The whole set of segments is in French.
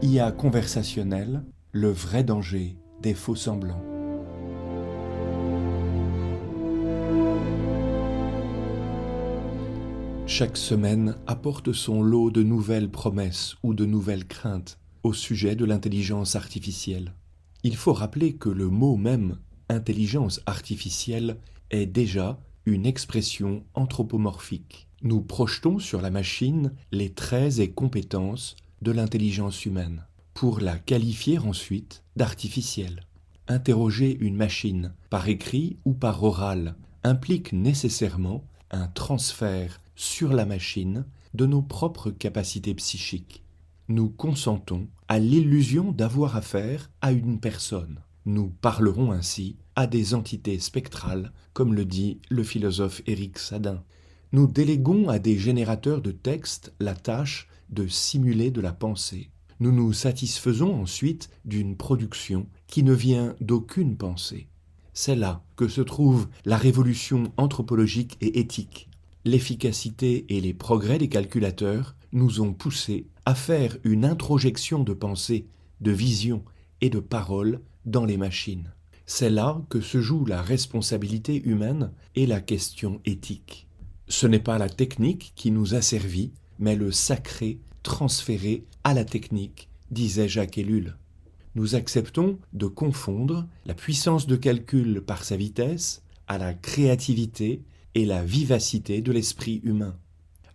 IA conversationnelle, le vrai danger des faux-semblants. Chaque semaine apporte son lot de nouvelles promesses ou de nouvelles craintes au sujet de l'intelligence artificielle. Il faut rappeler que le mot même « intelligence artificielle » est déjà une expression anthropomorphique. Nous projetons sur la machine les traits et compétences de l'intelligence humaine, pour la qualifier ensuite d'artificielle. Interroger une machine, par écrit ou par oral, implique nécessairement un transfert sur la machine de nos propres capacités psychiques. Nous consentons à l'illusion d'avoir affaire à une personne. Nous parlerons ainsi à des entités spectrales, comme le dit le philosophe Éric Sadin. Nous déléguons à des générateurs de texte la tâche de simuler de la pensée. Nous nous satisfaisons ensuite d'une production qui ne vient d'aucune pensée. C'est là que se trouve la révolution anthropologique et éthique. L'efficacité et les progrès des calculateurs nous ont poussés à faire une introjection de pensée, de vision et de parole dans les machines. C'est là que se joue la responsabilité humaine et la question éthique. Ce n'est pas la technique qui nous a servi, mais le sacré transféré à la technique, disait Jacques Ellul. Nous acceptons de confondre la puissance de calcul par sa vitesse à la créativité et la vivacité de l'esprit humain.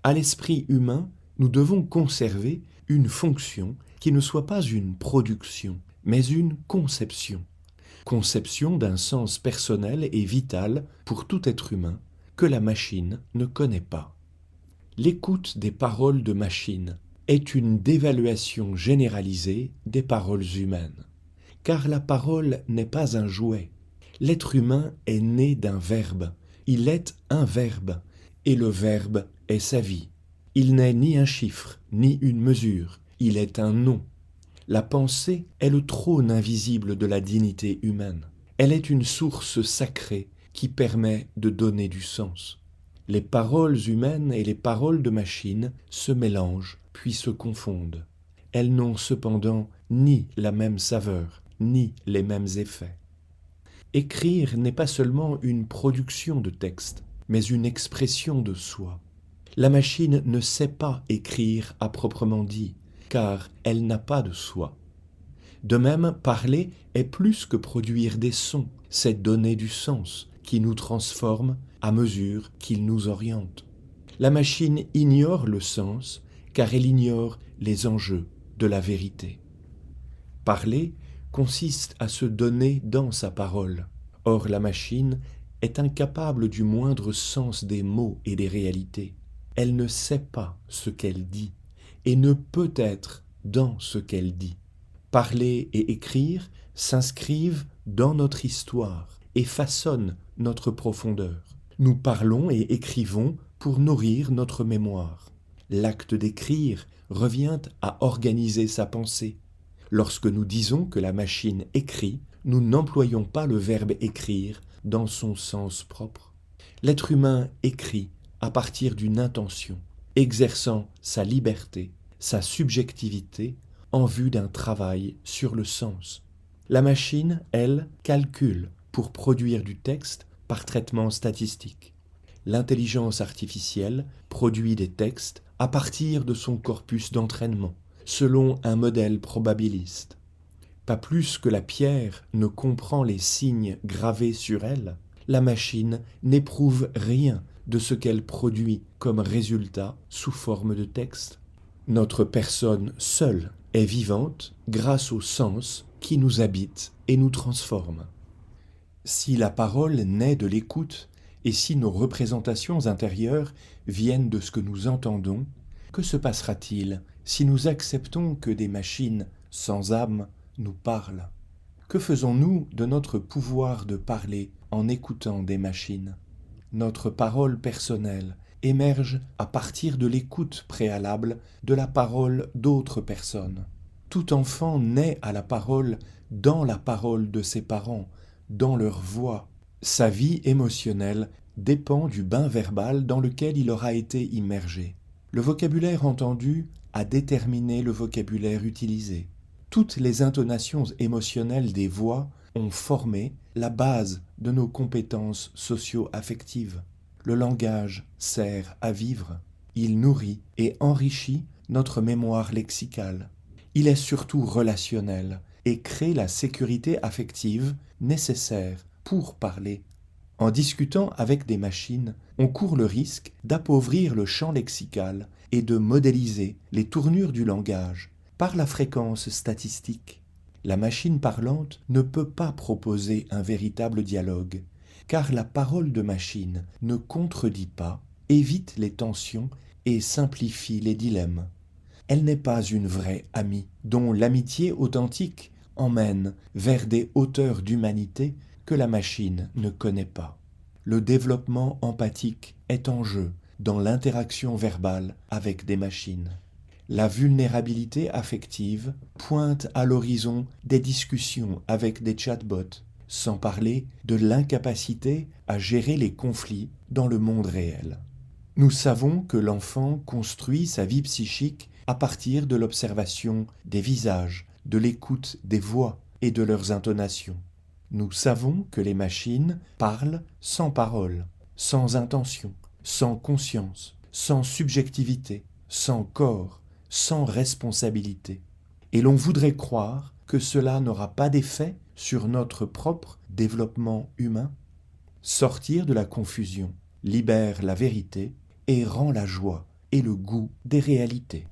À l'esprit humain, nous devons conserver une fonction qui ne soit pas une production, mais une conception. Conception d'un sens personnel et vital pour tout être humain que la machine ne connaît pas. L'écoute des paroles de machine est une dévaluation généralisée des paroles humaines. Car la parole n'est pas un jouet. L'être humain est né d'un verbe. Il est un verbe, et le verbe est sa vie. Il n'est ni un chiffre, ni une mesure, il est un nom. La pensée est le trône invisible de la dignité humaine. Elle est une source sacrée qui permet de donner du sens. Les paroles humaines et les paroles de machines se mélangent puis se confondent. Elles n'ont cependant ni la même saveur, ni les mêmes effets. Écrire n'est pas seulement une production de texte, mais une expression de soi. La machine ne sait pas écrire à proprement dit, car elle n'a pas de soi. De même, parler est plus que produire des sons, c'est donner du sens, qui nous transforme à mesure qu'il nous oriente. La machine ignore le sens, car elle ignore les enjeux de la vérité. Parler consiste à se donner dans sa parole. Or, la machine est incapable du moindre sens des mots et des réalités. Elle ne sait pas ce qu'elle dit et ne peut être dans ce qu'elle dit. Parler et écrire s'inscrivent dans notre histoire et façonnent notre profondeur. Nous parlons et écrivons pour nourrir notre mémoire. L'acte d'écrire revient à organiser sa pensée. Lorsque nous disons que la machine écrit, nous n'employons pas le verbe écrire dans son sens propre. L'être humain écrit à partir d'une intention, exerçant sa liberté, sa subjectivité en vue d'un travail sur le sens. La machine, elle, calcule pour produire du texte par traitement statistique. L'intelligence artificielle produit des textes à partir de son corpus d'entraînement, selon un modèle probabiliste. Pas plus que la pierre ne comprend les signes gravés sur elle, la machine n'éprouve rien de ce qu'elle produit comme résultat sous forme de texte. Notre personne seule est vivante grâce au sens qui nous habite et nous transforme. Si la parole naît de l'écoute et si nos représentations intérieures viennent de ce que nous entendons, que se passera-t-il si nous acceptons que des machines sans âme nous parlent? Que faisons-nous de notre pouvoir de parler en écoutant des machines? Notre parole personnelle émerge à partir de l'écoute préalable de la parole d'autres personnes. Tout enfant naît à la parole dans la parole de ses parents, dans leur voix. Sa vie émotionnelle dépend du bain verbal dans lequel il aura été immergé. Le vocabulaire entendu a déterminé le vocabulaire utilisé. Toutes les intonations émotionnelles des voix ont formé la base de nos compétences socio-affectives. Le langage sert à vivre. Il nourrit et enrichit notre mémoire lexicale. Il est surtout relationnel et crée la sécurité affective nécessaire pour parler. En discutant avec des machines, on court le risque d'appauvrir le champ lexical et de modéliser les tournures du langage par la fréquence statistique. La machine parlante ne peut pas proposer un véritable dialogue, car la parole de machine ne contredit pas, évite les tensions et simplifie les dilemmes. Elle n'est pas une vraie amie, dont l'amitié authentique emmène vers des hauteurs d'humanité que la machine ne connaît pas. Le développement empathique est en jeu dans l'interaction verbale avec des machines. La vulnérabilité affective pointe à l'horizon des discussions avec des chatbots, sans parler de l'incapacité à gérer les conflits dans le monde réel. Nous savons que l'enfant construit sa vie psychique à partir de l'observation des visages, de l'écoute des voix et de leurs intonations. Nous savons que les machines parlent sans parole, sans intention, sans conscience, sans subjectivité, sans corps, sans responsabilité. Et l'on voudrait croire que cela n'aura pas d'effet sur notre propre développement humain. Sortir de la confusion libère la vérité et rend la joie et le goût des réalités.